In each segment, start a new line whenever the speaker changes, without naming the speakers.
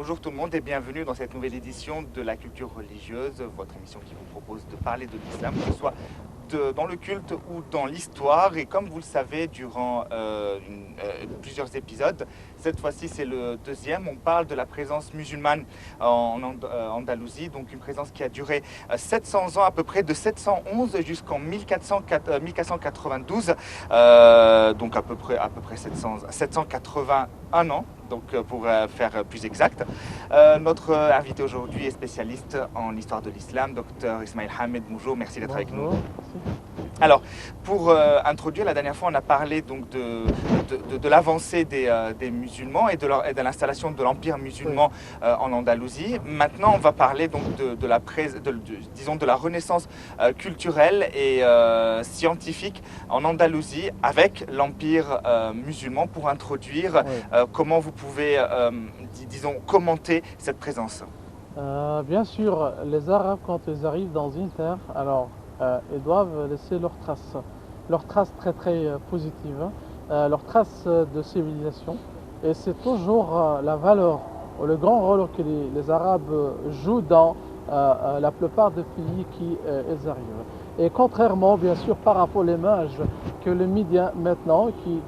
bonjour tout le monde et bienvenue dans cette nouvelle édition de la culture religieuse, votre émission qui vous propose de parler de l'islam, que ce soit dans le culte ou dans l'histoire. Et comme vous le savez, durant plusieurs épisodes, cette fois-ci c'est le deuxième, on parle de la présence musulmane en Andalousie, donc une présence qui a duré 700 ans, à peu près de 711 jusqu'en 1492, donc à peu près 781 ans. Donc pour faire plus exact. Notre invité aujourd'hui est spécialiste en histoire de l'islam, Dr Ismail Hamed. Bonjour, merci d'être avec nous. Alors, pour introduire, la dernière fois, on a parlé donc de l'avancée des musulmans et de l'installation de l'empire musulman en Andalousie. Maintenant, on va parler donc de la renaissance culturelle et scientifique en Andalousie avec l'empire musulman, pour introduire comment vous pouvez, disons, commenter cette présence.
Bien sûr, les Arabes, quand ils arrivent dans une terre, alors ils doivent laisser leurs traces très très positives, leurs traces de civilisation. Et c'est toujours la valeur ou le grand rôle que les Arabes jouent dans la plupart des pays qui ils arrivent. Et contrairement, bien sûr, par rapport à l'image que les médias maintenant, qui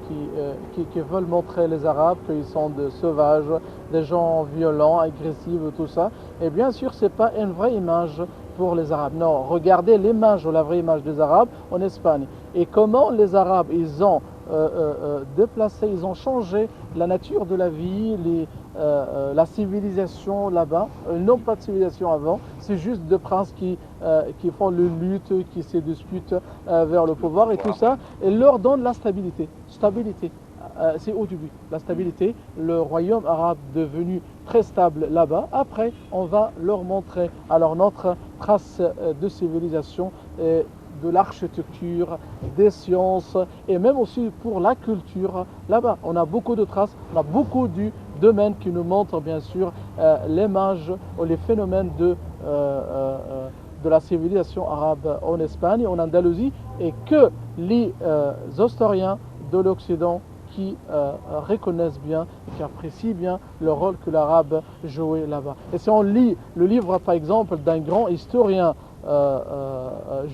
veulent montrer les Arabes, qu'ils sont des sauvages, des gens violents, agressifs, tout ça, et bien sûr, ce n'est pas une vraie image pour les Arabes. Non, regardez l'image ou la vraie image des Arabes en Espagne. Et comment les Arabes, ils ont déplacé, ils ont changé la nature de la vie, la civilisation là-bas. Non, pas de civilisation avant, c'est juste des princes qui font le lutte, qui se disputent vers le pouvoir et tout ça, et leur donne la stabilité. C'est au début, la stabilité, le royaume arabe devenu très stable là-bas. Après, on va leur montrer alors notre trace de civilisation, de l'architecture, des sciences et même aussi pour la culture. Là-bas, on a beaucoup de traces, on a beaucoup de domaines qui nous montrent bien sûr l'image ou les phénomènes de la civilisation arabe en Espagne, en Andalousie, et que les historiens de l'Occident qui reconnaissent bien, qui apprécient bien le rôle que l'arabe jouait là-bas. Et si on lit le livre, par exemple, d'un grand historien,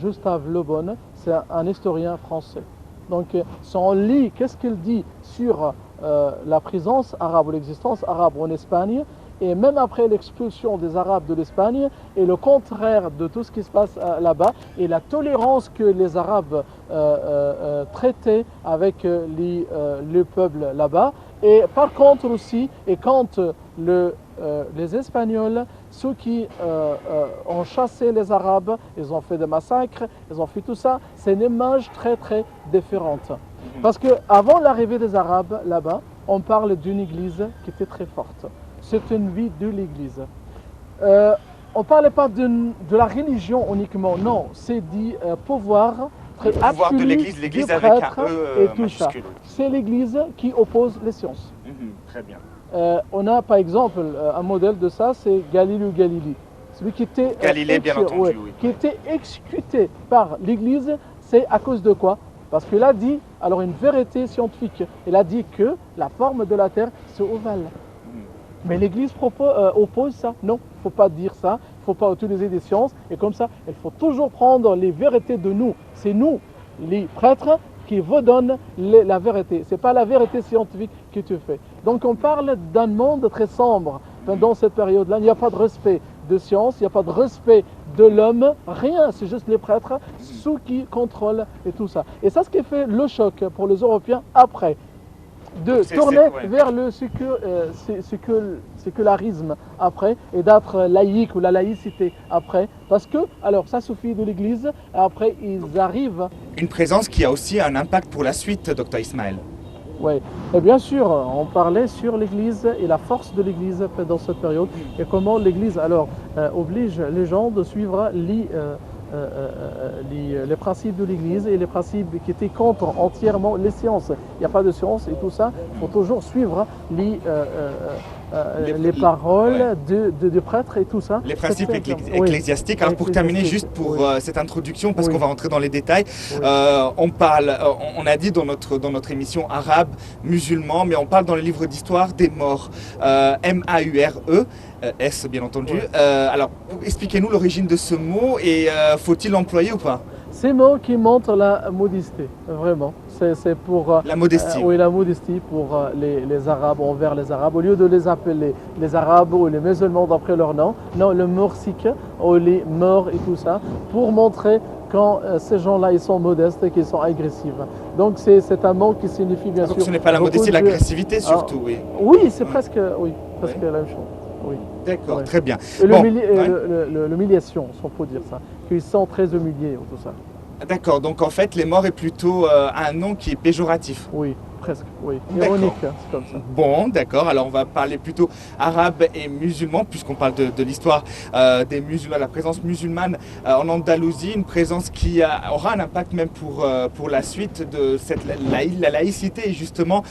Gustave Le Bon, c'est un historien français. Donc, si on lit, qu'est-ce qu'il dit sur la présence arabe ou l'existence arabe en Espagne, et même après l'expulsion des Arabes de l'Espagne, et le contraire de tout ce qui se passe là-bas, et la tolérance que les Arabes traitaient avec le peuple là-bas. Et par contre aussi, et quand les Espagnols, ceux qui ont chassé les Arabes, ils ont fait des massacres, ils ont fait tout ça, c'est une image très très différente. Parce qu'avant l'arrivée des Arabes là-bas, on parle d'une église qui était très forte. C'est une vie de l'église. On ne parlait pas de la religion uniquement, non, c'est du pouvoir très absolu
de l'église
avec
un E
et tout ça. C'est l'église qui oppose les sciences.
Très bien.
On a par exemple un modèle de ça, c'est Galilée Galilei. Celui qui était,
Galilée, bien entendu, oui.
qui était exécuté par l'église, c'est à cause de quoi? Parce qu'il a dit, alors une vérité scientifique, il a dit que la forme de la Terre, c'est ovale. Mais l'Église oppose ça. Non, il ne faut pas dire ça, il ne faut pas utiliser des sciences. Et comme ça, il faut toujours prendre les vérités de nous. C'est nous, les prêtres, qui vous donnent la vérité. Ce n'est pas la vérité scientifique que tu fais. Donc on parle d'un monde très sombre. Dans cette période-là, il n'y a pas de respect de science, il n'y a pas de respect de l'homme, rien. C'est juste les prêtres, ceux qui contrôlent et tout ça. Et ça, ce qui fait le choc pour les Européens après. De tourner vers le sécularisme après et d'être laïque ou la laïcité après. Parce que, alors ça suffit de l'Église, après ils arrivent.
Une présence qui a aussi un impact pour la suite, Dr Ismail.
Oui, et bien sûr, on parlait sur l'Église et la force de l'Église dans cette période et comment l'Église alors oblige les gens de suivre les principes de l'Église et les principes qui étaient contre entièrement les sciences. Il n'y a pas de science et tout ça. Il faut toujours suivre les paroles de prêtres et tout ça.
Les principes ecclésiastiques. Alors pour terminer, juste pour cette introduction, parce qu'on va entrer dans les détails, on a dit dans notre émission arabe, musulman, mais on parle dans le livre d'histoire des morts, M-A-U-R-E. S bien entendu. Alors expliquez-nous l'origine de ce mot et faut-il l'employer ou pas?
Ces mots qui montrent la modestie, vraiment. C'est pour
la modestie.
Oui, la modestie pour les Arabes, envers les Arabes. Au lieu de les appeler les Arabes ou les musulmans d'après leur nom, non, le morsik ou les morts et tout ça, pour montrer quand ces gens-là ils sont modestes et qu'ils sont agressifs. Donc c'est un mot qui signifie bien sûr.
Donc ce n'est pas la modestie, l'agressivité surtout, oui.
Oui, c'est presque la même chose. Oui.
D'accord, très bien.
L'humiliation, si on peut dire ça, qu'ils sont très humiliés ou tout ça.
D'accord, donc en fait, les morts est plutôt un nom qui est péjoratif.
Oui, presque, oui. Ironique, c'est comme ça.
Bon, d'accord, alors on va parler plutôt arabe et musulman, puisqu'on parle de l'histoire des musulmans, la présence musulmane en Andalousie, une présence qui aura un impact même pour la suite de la laïcité, justement,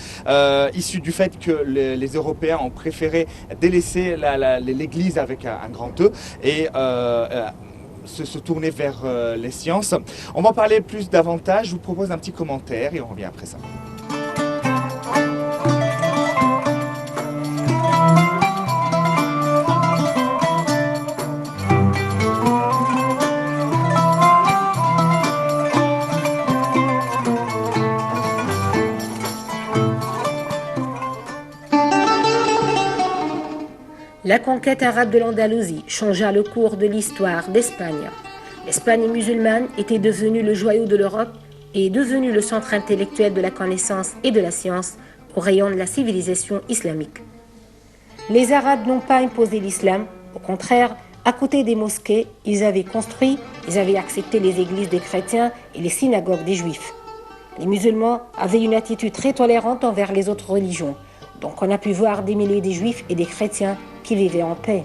issue du fait que les Européens ont préféré délaisser l'Église avec un grand E et se tourner vers les sciences. On va en parler davantage, je vous propose un petit commentaire et on revient après ça.
La conquête arabe de l'Andalousie changea le cours de l'histoire d'Espagne. L'Espagne musulmane était devenue le joyau de l'Europe et est devenue le centre intellectuel de la connaissance et de la science au rayon de la civilisation islamique. Les Arabes n'ont pas imposé l'islam, au contraire, à côté des mosquées, ils avaient accepté les églises des chrétiens et les synagogues des juifs. Les musulmans avaient une attitude très tolérante envers les autres religions, donc on a pu voir des milliers de juifs et des chrétiens qui vivaient en paix.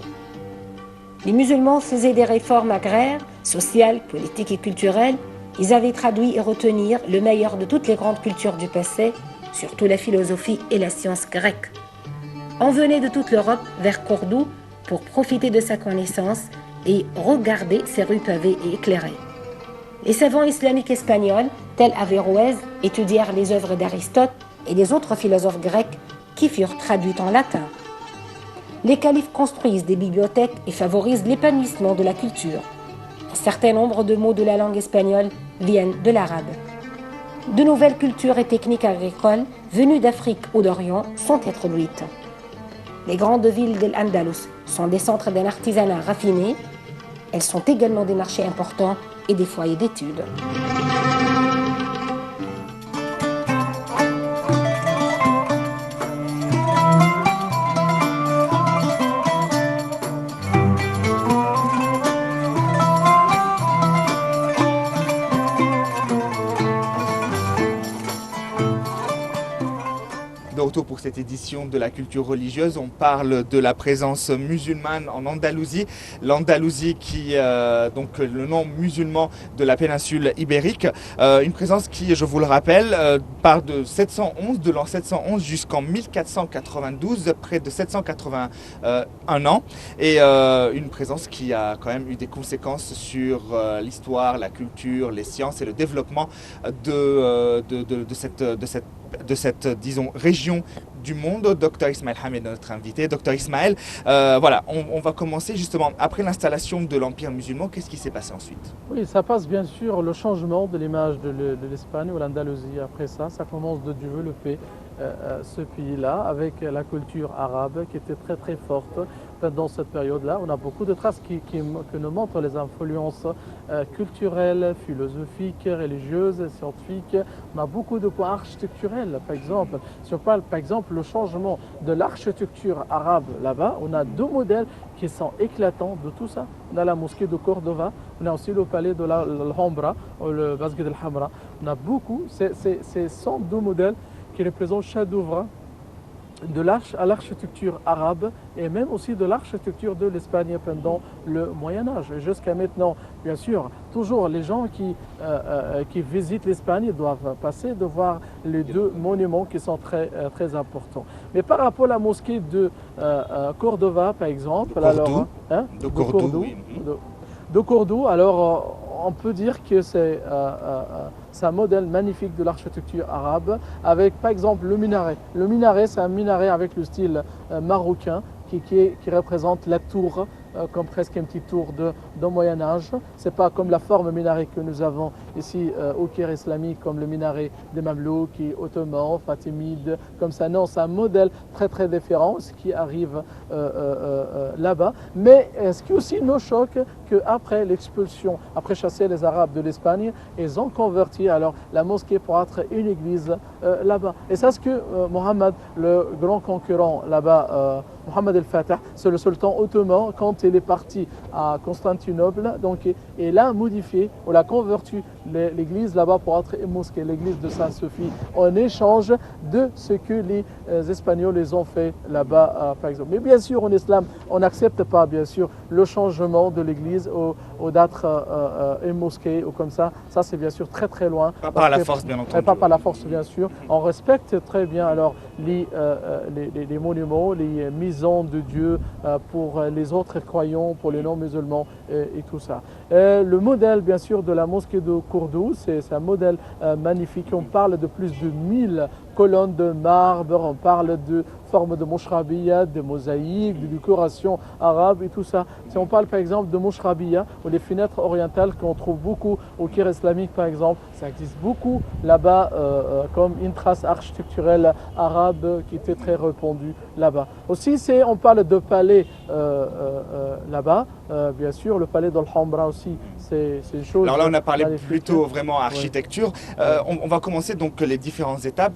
Les musulmans faisaient des réformes agraires, sociales, politiques et culturelles. Ils avaient traduit et retenu le meilleur de toutes les grandes cultures du passé, surtout la philosophie et la science grecque. On venait de toute l'Europe vers Cordoue pour profiter de sa connaissance et regarder ses rues pavées et éclairées. Les savants islamiques espagnols, tels Averroès, étudièrent les œuvres d'Aristote et des autres philosophes grecs qui furent traduites en latin. Les califes construisent des bibliothèques et favorisent l'épanouissement de la culture. Un certain nombre de mots de la langue espagnole viennent de l'arabe. De nouvelles cultures et techniques agricoles venues d'Afrique ou d'Orient sont introduites. Les grandes villes de l'Andalous sont des centres d'un artisanat raffiné. Elles sont également des marchés importants et des foyers d'études.
Pour cette édition de la culture religieuse, on parle de la présence musulmane en Andalousie. L'Andalousie qui donc le nom musulman de la péninsule ibérique, une présence qui, je vous le rappelle, part de l'an 711 jusqu'en 1492, près de 781 ans, et une présence qui a quand même eu des conséquences sur l'histoire, la culture, les sciences et le développement de cette, disons, région du monde. Dr Ismaël Hamed est notre invité. Dr Ismaël, voilà, on va commencer justement après l'installation de l'Empire musulman. Qu'est-ce qui s'est passé ensuite?
Oui, ça passe bien sûr le changement de l'image de l'Espagne ou l'Andalousie. Après ça commence de développer ce pays-là avec la culture arabe qui était très très forte dans cette période-là. On a beaucoup de traces qui nous montrent les influences culturelles, philosophiques, religieuses, scientifiques. On a beaucoup de points architecturels, par exemple. Si on parle par exemple le changement de l'architecture arabe là-bas, on a deux modèles qui sont éclatants de tout ça. On a la mosquée de Cordova, on a aussi le palais de l'Alhambra, le Masjid al-Hamra. On a beaucoup, ce sont deux modèles qui représentent chefs d'œuvre à l'architecture arabe et même aussi de l'architecture de l'Espagne pendant le Moyen-Âge. Jusqu'à maintenant, bien sûr, toujours les gens qui visitent l'Espagne doivent passer de voir les deux monuments qui sont très importants. Mais par rapport à la mosquée de Cordova, par exemple,
de Cordoue, oui.
De Cordoue, alors on peut dire que c'est un modèle magnifique de l'architecture arabe avec par exemple le minaret. Le minaret, c'est un minaret avec le style marocain qui représente la tour comme presque une petite tour de Moyen-Âge. Ce n'est pas comme la forme minaret que nous avons ici au Caire islamique, comme le minaret des Mamelouks, ottomans, fatimides, comme ça. Non, c'est un modèle très différent, ce qui arrive là-bas. Mais ce qui aussi nous choque, qu'après l'expulsion, après chasser les Arabes de l'Espagne, ils ont converti alors la mosquée pour être une église là-bas. Et c'est ce que Mohammed, le grand concurrent là-bas, Mohammed el-Fatah, c'est le sultan ottoman, quand il est parti à Constantinople, donc il a modifié, ou l'a converti l'église là-bas pour être une mosquée, l'église de Sainte-Sophie, en échange de ce que les Espagnols les ont fait là-bas, par exemple. Mais bien sûr, en islam, on n'accepte pas, bien sûr, le changement de l'église ou d'être une mosquée ou comme ça. Ça, c'est bien sûr très loin.
Pas par la force, bien entendu.
Pas par la force, bien sûr. On respecte très bien alors les monuments, les maisons de Dieu pour les autres croyants, pour les non-musulmans et tout ça. Le modèle, bien sûr, de la mosquée de Cordoue, c'est un modèle magnifique. On parle de plus de 1000 colonnes de marbre, on parle de formes de mouchrabiya, de mosaïques, de décoration arabe et tout ça. Si on parle par exemple de mouchrabiya, ou les fenêtres orientales qu'on trouve beaucoup au Caire islamique par exemple, ça existe beaucoup là-bas comme une trace architecturelle arabe qui était très répandue là-bas. Aussi, on parle de palais là-bas, bien sûr, le palais d'Alhambra aussi, c'est une chose.
Alors là, on a parlé
magnifique.
plutôt vraiment architecture. On va commencer donc les différentes étapes.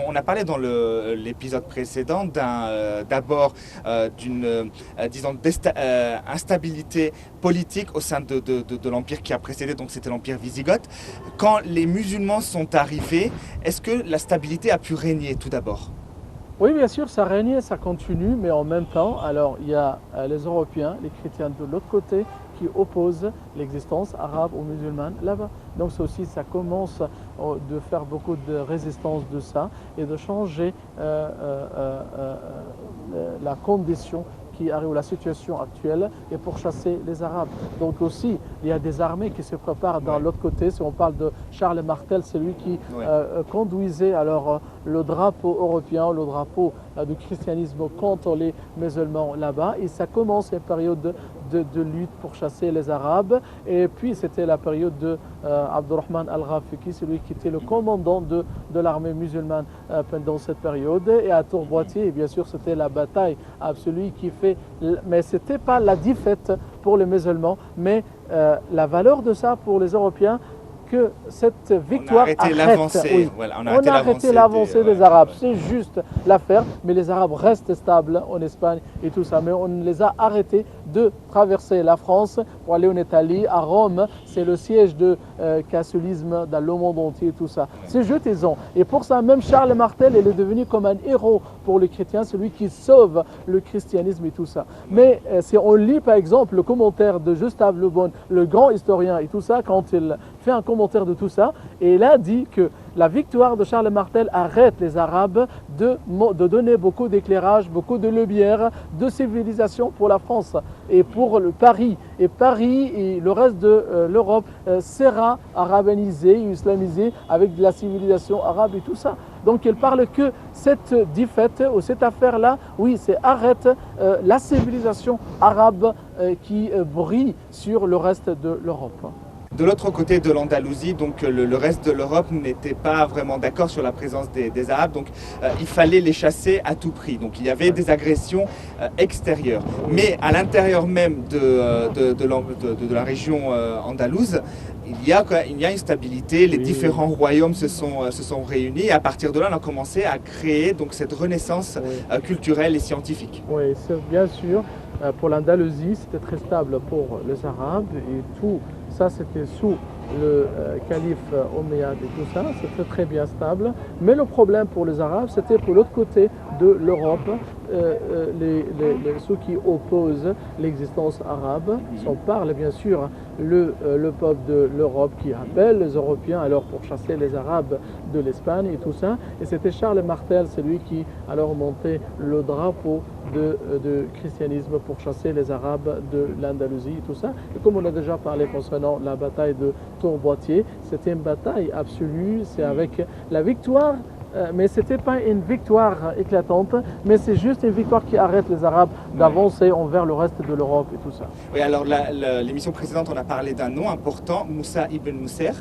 On a parlé dans l'épisode précédent d'abord d'une disons instabilité politique au sein de l'empire qui a précédé, donc c'était l'empire wisigothe. Quand les musulmans sont arrivés, est-ce que la stabilité a pu régner tout d'abord?
Oui, bien sûr, ça règne, ça continue, mais en même temps, alors il y a les Européens, les chrétiens de l'autre côté, qui opposent l'existence arabe ou musulmane là-bas. Donc ça commence de faire beaucoup de résistance de ça et de changer la condition qui arrive, la situation actuelle, et pour chasser les Arabes. Donc aussi, il y a des armées qui se préparent dans l'autre côté. Si on parle de Charles Martel, c'est lui qui conduisait alors le drapeau européen, le drapeau du christianisme contre les musulmans là-bas. Et ça commence une période de lutte pour chasser les Arabes. Et puis c'était la période de Abdurrahman al-Ghafiqi, celui qui était le commandant de l'armée musulmane pendant cette période. Et à Tourboitier, bien sûr, c'était la bataille celui qui fait, mais ce n'était pas la défaite pour les musulmans, mais la valeur de ça pour les Européens, que cette victoire
on a arrêté
l'avancée des Arabes. C'est juste l'affaire, mais les Arabes restent stables en Espagne et tout ça. Mais on les a arrêtés de traverser la France pour aller en Italie, à Rome. C'est le siège de catholicisme dans le monde entier et tout ça. C'est jeté-en. Et pour ça, même Charles Martel, il est devenu comme un héros pour les chrétiens, celui qui sauve le christianisme et tout ça. Mais si on lit par exemple le commentaire de Gustave Le Bon, le grand historien et tout ça, quand il fait un commentaire de tout ça, et il a dit que la victoire de Charles Martel arrête les Arabes de donner beaucoup d'éclairage, beaucoup de lumière, de civilisation pour la France et pour le Paris. Et Paris et le reste de l'Europe sera arabanisé, islamisé avec de la civilisation arabe et tout ça. Donc il parle que cette défaite ou cette affaire-là, oui, c'est arrête la civilisation arabe qui brille sur le reste de l'Europe.
De l'autre côté de l'Andalousie, donc le reste de l'Europe n'était pas vraiment d'accord sur la présence des Arabes, donc il fallait les chasser à tout prix. Donc il y avait des agressions extérieures. Mais à l'intérieur même de la région andalouse, il y a une stabilité, les
Oui.
différents royaumes se sont réunis et à partir de là on a commencé à créer donc cette renaissance
Oui.
Culturelle et scientifique.
Oui, c'est bien sûr. Pour l'Andalousie, c'était très stable pour les Arabes et tout ça, c'était sous le calife Omeyyade et tout ça, c'était très bien stable. Mais le problème pour les Arabes, c'était pour l'autre côté de l'Europe, ceux qui opposent l'existence arabe. Si on parle bien sûr le peuple de l'Europe qui appelle les Européens alors pour chasser les Arabes de l'Espagne et tout ça. Et c'était Charles Martel, c'est lui qui alors montait le drapeau de christianisme pour chasser les Arabes de l'Andalousie et tout ça. Et comme on a déjà parlé concernant la bataille de Tourboitier, c'était une bataille absolue, c'est avec la victoire. Mais ce n'était pas une victoire éclatante, mais c'est juste une victoire qui arrête les Arabes d'avancer envers le reste de l'Europe et tout ça.
Oui, alors l'émission précédente, on a parlé d'un nom important, Moussa ibn Mousser,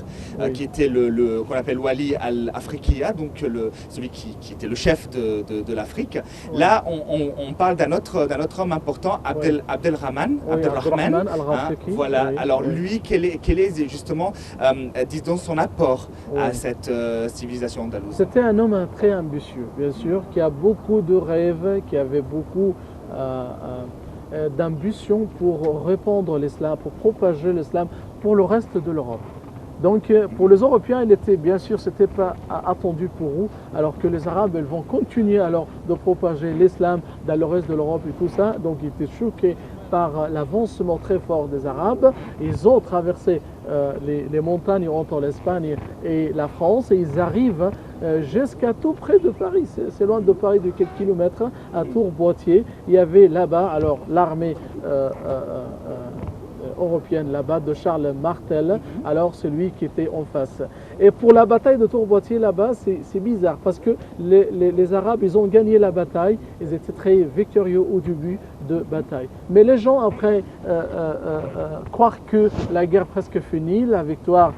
qui était qu'on appelle Wali al-Afriqiya, donc celui qui était le chef de l'Afrique. Oui. Là, on parle d'un autre homme important, Abdelrahman.
Oui, Abdelrahman al-Rafiqi.
Voilà, oui, alors lui, quel est justement, disons, son apport à cette civilisation andalouse?
C'était un homme très ambitieux, bien sûr, qui a beaucoup de rêves, qui avait beaucoup d'ambition pour répandre l'islam, pour propager l'islam pour le reste de l'Europe. Donc pour les Européens, il était bien sûr, c'était pas attendu pour eux, alors que les Arabes, ils vont continuer alors de propager l'islam dans le reste de l'Europe et tout ça. Donc ils étaient choqués par l'avancement très fort des Arabes. Ils ont traversé les montagnes entre l'Espagne et la France et ils arrivent jusqu'à tout près de Paris. C'est loin de Paris de quelques kilomètres, à Tourboitier. Il y avait là-bas alors l'armée européenne là-bas de Charles Martel, alors celui qui était en face. Et pour la bataille de Tourboitier là-bas, c'est bizarre parce que les Arabes, ils ont gagné la bataille, ils étaient très victorieux au début de bataille. Mais les gens après croient que la guerre presque finie, la victoire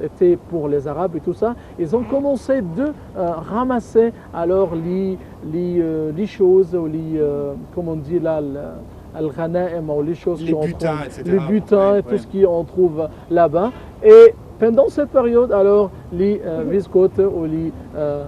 était pour les Arabes et tout ça, ils ont commencé de ramasser alors les choses, ou comment on dit là, al-ghanaim, ou les choses
les butins, etc.
Les butins et tout ce qu'on trouve là-bas. Et pendant cette période, alors, les Viscotes ou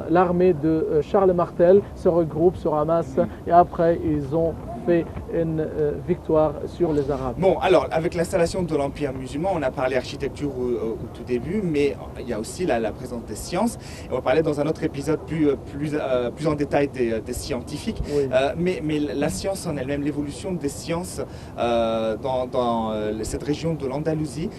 l'armée de Charles Martel se regroupent, se ramassent et après ils ont fait une victoire sur les Arabes.
Bon, alors, avec l'installation de l'Empire musulman, on a parlé architecture au tout début, mais il y a aussi la présence des sciences. Et on va parler dans un autre épisode plus en détail des scientifiques.
Oui.
Mais la science en elle-même, l'évolution des sciences dans cette région de l'Andalousie,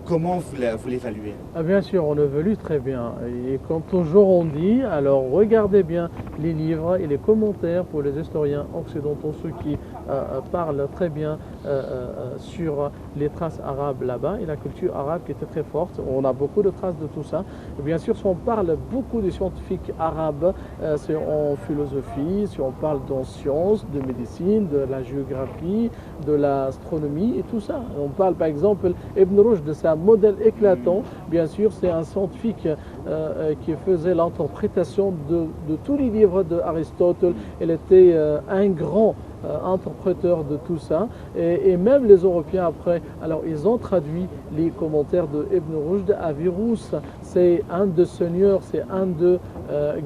comment vous l'évaluez?
Bien sûr, on l'évalue très bien. Et comme toujours on dit, alors regardez bien les livres et les commentaires pour les historiens occidentaux, ceux qui parlent très bien sur les traces arabes là-bas et la culture arabe qui était très forte. On a beaucoup de traces de tout ça. Et bien sûr, si on parle beaucoup des scientifiques arabes, c'est en philosophie, si on parle en sciences, de médecine, de la géographie, de l'astronomie et tout ça. On parle par exemple Ibn Rushd, c'est un modèle éclatant. Bien sûr, c'est un scientifique qui faisait l'interprétation de tous les livres d'Aristote. Il était un grand interpréteur de tout ça et même les Européens après, alors ils ont traduit les commentaires de Ibn Rushd. Averroès, c'est un des seigneurs, c'est un des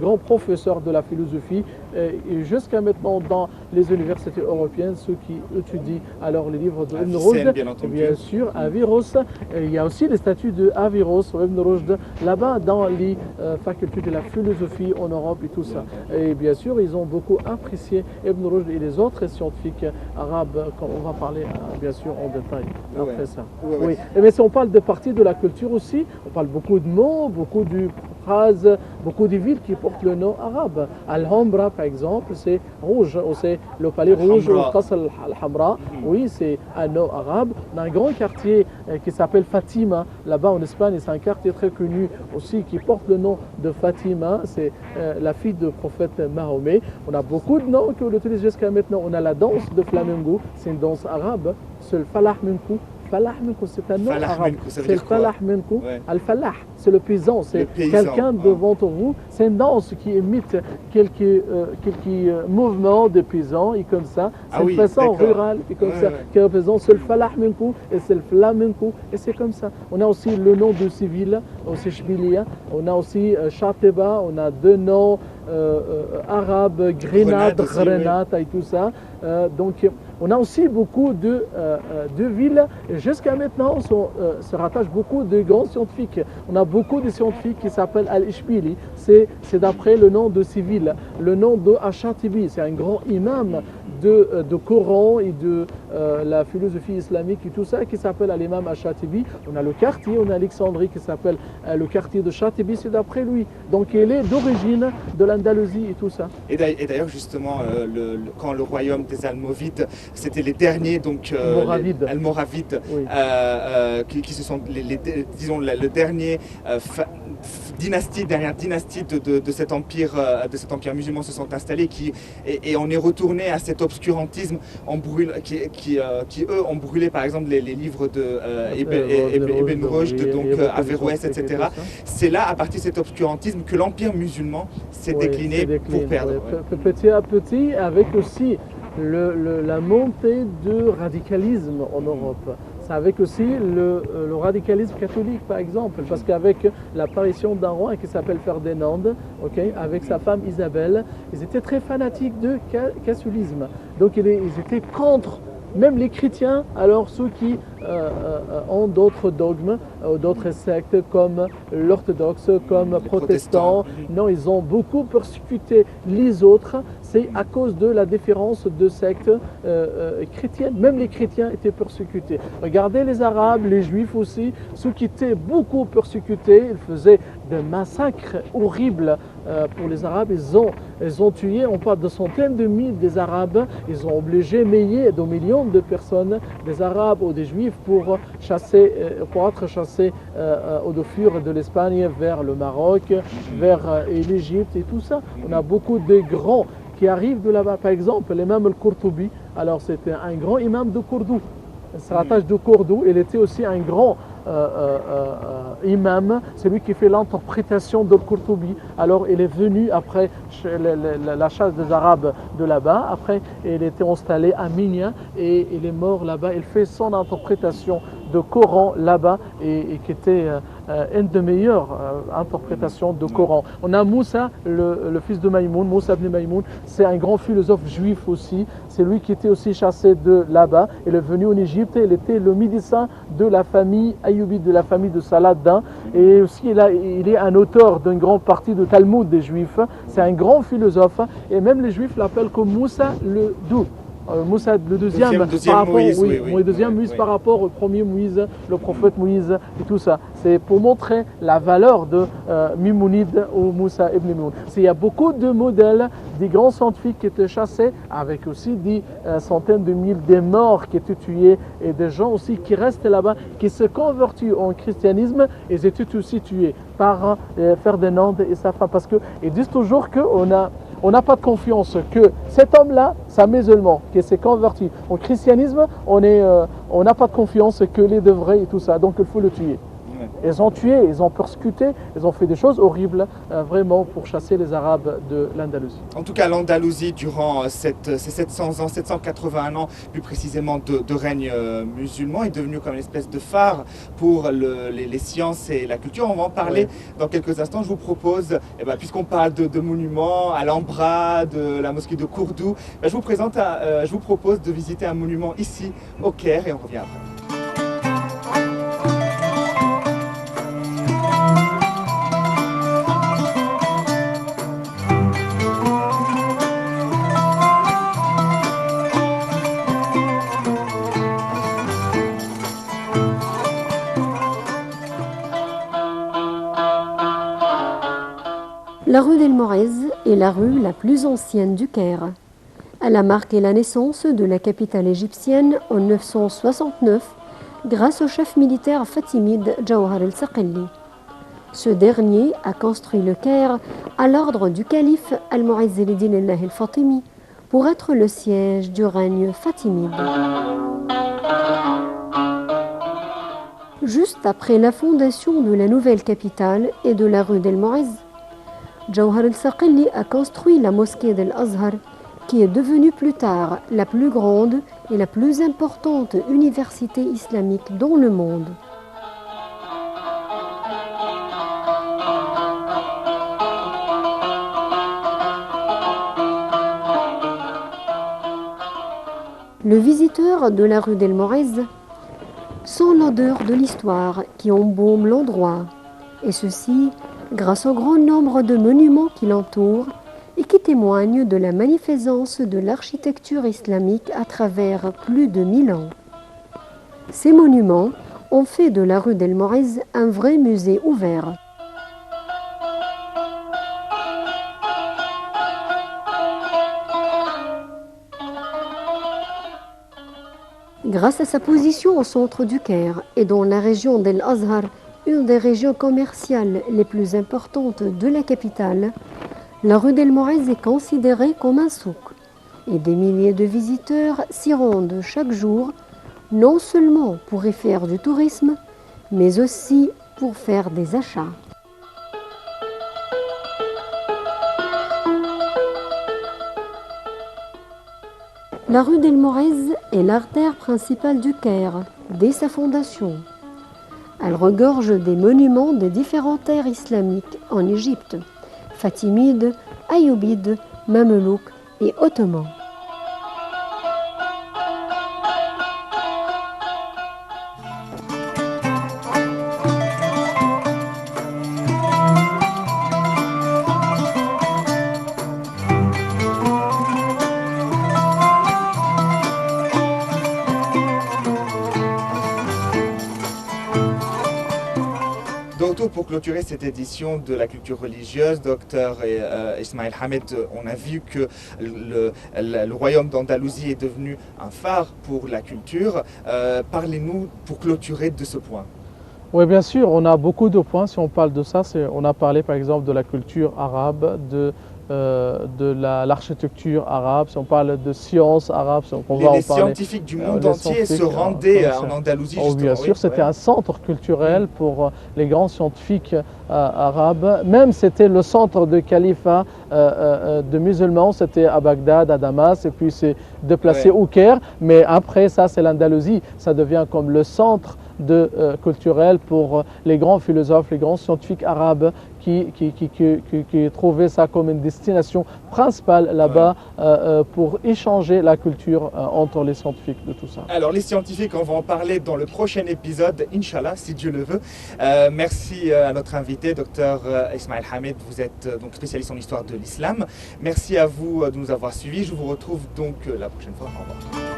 grands professeurs de la philosophie et jusqu'à maintenant dans les universités européennes, ceux qui étudient alors les livres de Ibn Rushd, bien sûr, Averroès, il y a aussi les statuts de Averroès ou Ibn Rushd là-bas dans les facultés de la philosophie en Europe et tout ça. Et bien sûr, ils ont beaucoup apprécié Ibn Rushd et les autres scientifiques arabes, comme on va parler bien sûr en détail après ça. Oui. Mais si on parle de partie de la culture aussi, on parle beaucoup de mots, beaucoup de phrases, beaucoup de villes qui portent le nom arabe. Alhambra par exemple, c'est rouge, c'est le palais rouge ou Qasr al-Hamra. Oui, c'est un nom arabe. On a un grand quartier qui s'appelle Fatima, là-bas en Espagne, c'est un quartier très connu aussi qui porte le nom de Fatima, c'est la fille du prophète Mahomet. On a beaucoup de noms qu'on utilise jusqu'à maintenant. On a la danse de flamenco, c'est une danse arabe, c'est le falah minkou. Falah Minkou, c'est un nom
Falah
arabe.
Minkou, ça veut
C'est le
dire quoi?
Falah Minkou.
Ouais.
Al-Falah, c'est le paysan, c'est quelqu'un devant vous. C'est une danse qui imite quelques mouvements des paysans et comme ça. C'est une façon rurale et comme ça qui représente c'est le Falah Minkou et c'est le Falah Minkou et c'est comme ça. On a aussi le nom de civil, aussi Shbilia. On a aussi Chateba, on a deux noms arabes, Grenade et tout ça. Donc on a aussi beaucoup de villes et jusqu'à maintenant se rattachent beaucoup de grands scientifiques. On a beaucoup de scientifiques qui s'appellent Al-Ishbili, c'est d'après le nom de civil, le nom de Ash-Shatibi, c'est un grand imam de Coran et de la philosophie islamique et tout ça qui s'appelle l'imam Ash-Shatibi. On a le quartier, on a Alexandrie qui s'appelle le quartier de Shatibi, c'est d'après lui. Donc il est d'origine de l'Andalousie et tout ça.
Et d'ailleurs justement, quand le royaume des Almoravides, c'était les derniers, donc Almoravides, oui. Qui se sont, disons, le dernier dernière dynastie de cet empire musulman se sont installés, et on est retourné à cet obscurantisme qui eux ont brûlé par exemple les livres de Ibn Rushd, donc Averroès, etc. C'est là, à partir de cet obscurantisme, que l'empire musulman s'est décliné pour perdre.
Petit à petit, avec aussi la montée du radicalisme en Europe. C'est avec aussi le radicalisme catholique, par exemple, parce qu'avec l'apparition d'un roi qui s'appelle Ferdinand, avec sa femme Isabelle, ils étaient très fanatiques de catholisme. Donc ils étaient contre même les chrétiens, alors ceux qui ont d'autres dogmes, d'autres sectes comme l'orthodoxe, comme protestants. Non, ils ont beaucoup persécuté les autres. C'est à cause de la différence de sectes chrétiennes. Même les chrétiens étaient persécutés. Regardez les Arabes, les Juifs aussi, ceux qui étaient beaucoup persécutés, ils faisaient des massacres horribles pour les Arabes. Ils ont tué, on parle de centaines de milliers des Arabes. Ils ont obligé milliers de millions de personnes, des Arabes ou des Juifs, pour être chassés au fur de l'Espagne vers le Maroc, vers l'Égypte et tout ça. On a beaucoup de grands qui arrivent de là-bas. Par exemple, l'imam al-Qurtubi, alors c'était un grand imam de Cordoue. Il se rattache de Cordoue. Il était aussi un grand imam, c'est lui qui fait l'interprétation de Qurtubi. Alors il est venu après la chasse des Arabes de là-bas, après il était installé à Minya et il est mort là-bas. Il fait son interprétation de Coran là-bas et qui était une des meilleures interprétations de Coran. On a Moussa, le fils de Maïmoun, Moussa ibn Maïmoun, c'est un grand philosophe juif aussi. C'est lui qui était aussi chassé de là-bas. Il est venu en Égypte, il était le médecin de la famille Ayyubide, de la famille de Saladin. Et aussi il est un auteur d'une grande partie de Talmud des Juifs. C'est un grand philosophe. Et même les Juifs l'appellent comme Moussa le Doux. Moussa, le deuxième Moïse, par rapport au premier Moïse, le prophète Moïse et tout ça. C'est pour montrer la valeur de Mimounide ou Moussa ibn Mimoun. Il y a beaucoup de modèles des grands scientifiques qui étaient chassés, avec aussi des centaines de milliers de morts qui étaient tués et des gens aussi qui restent là-bas, qui se convertissent en christianisme. Ils étaient aussi tués par Ferdinand et sa femme, parce qu'ils disent toujours qu'on n'a pas de confiance que cet homme-là, c'est un musulman qui s'est converti au christianisme, on n'a pas de confiance que les devrait et tout ça, donc il faut le tuer. Ils ont tué, ils ont persécuté, ils ont fait des choses horribles vraiment pour chasser les Arabes de l'Andalousie.
En tout cas, l'Andalousie, durant ces 700 ans, 781 ans plus précisément de règne musulman, est devenue comme une espèce de phare pour les sciences et la culture. On va en parler dans quelques instants. Je vous propose, puisqu'on parle de monuments, Alhambra, de la mosquée de Cordoue, je vous propose de visiter un monument ici au Caire et on revient après.
La rue d'El Morez est la rue la plus ancienne du Caire. Elle a marqué la naissance de la capitale égyptienne en 969 grâce au chef militaire fatimide Jawhar el-Saqali. Ce dernier a construit le Caire à l'ordre du calife Al-Mu'izz el-Din el-Fatimi pour être le siège du règne fatimide. juste après la fondation de la nouvelle capitale et de la rue d'El Moez. Jawhar el-Saqili a construit la mosquée d'El-Azhar, qui est devenue plus tard la plus grande et la plus importante université islamique dans le monde. Le visiteur de la rue d'El Moez sent l'odeur de l'histoire qui embaume l'endroit, et ceci grâce au grand nombre de monuments qui l'entourent et qui témoignent de la magnificence de l'architecture islamique à travers plus de 1000 ans. Ces monuments ont fait de la rue d'El Moez un vrai musée ouvert. Grâce à sa position au centre du Caire et dans la région d'El Azhar, une des régions commerciales les plus importantes de la capitale, la rue d'El Moez est considérée comme un souk et des milliers de visiteurs s'y rendent chaque jour, non seulement pour y faire du tourisme, mais aussi pour faire des achats. La rue d'El Moez est l'artère principale du Caire dès sa fondation. Elle regorge des monuments des différentes ères islamiques en Égypte, fatimides, ayyoubides, mamelouks et ottomans.
Pour clôturer cette édition de la culture religieuse, Dr Ismail Hamid, on a vu que le royaume d'Andalousie est devenu un phare pour la culture. Parlez-nous pour clôturer de ce point.
Oui, bien sûr, on a beaucoup de points si on parle de ça. On a parlé par exemple de la culture arabe, de l'architecture arabe, si on parle de sciences arabes,
les scientifiques du monde entier se rendaient en Andalousie.
Oh, bien sûr, c'était un centre culturel pour les grands scientifiques arabes. Même c'était le centre de califat de musulmans, c'était à Bagdad, à Damas, et puis c'est déplacé au Caire. Mais après ça, c'est l'Andalousie, ça devient comme le centre culturel pour les grands philosophes, les grands scientifiques arabes qui trouvaient ça comme une destination principale là-bas pour échanger la culture entre les scientifiques de tout ça.
Alors les scientifiques, on va en parler dans le prochain épisode, Inch'Allah, si Dieu le veut. Merci à notre invité, Dr Ismail Hamid, vous êtes donc spécialiste en histoire de l'islam. Merci à vous de nous avoir suivis, je vous retrouve donc la prochaine fois. Au revoir.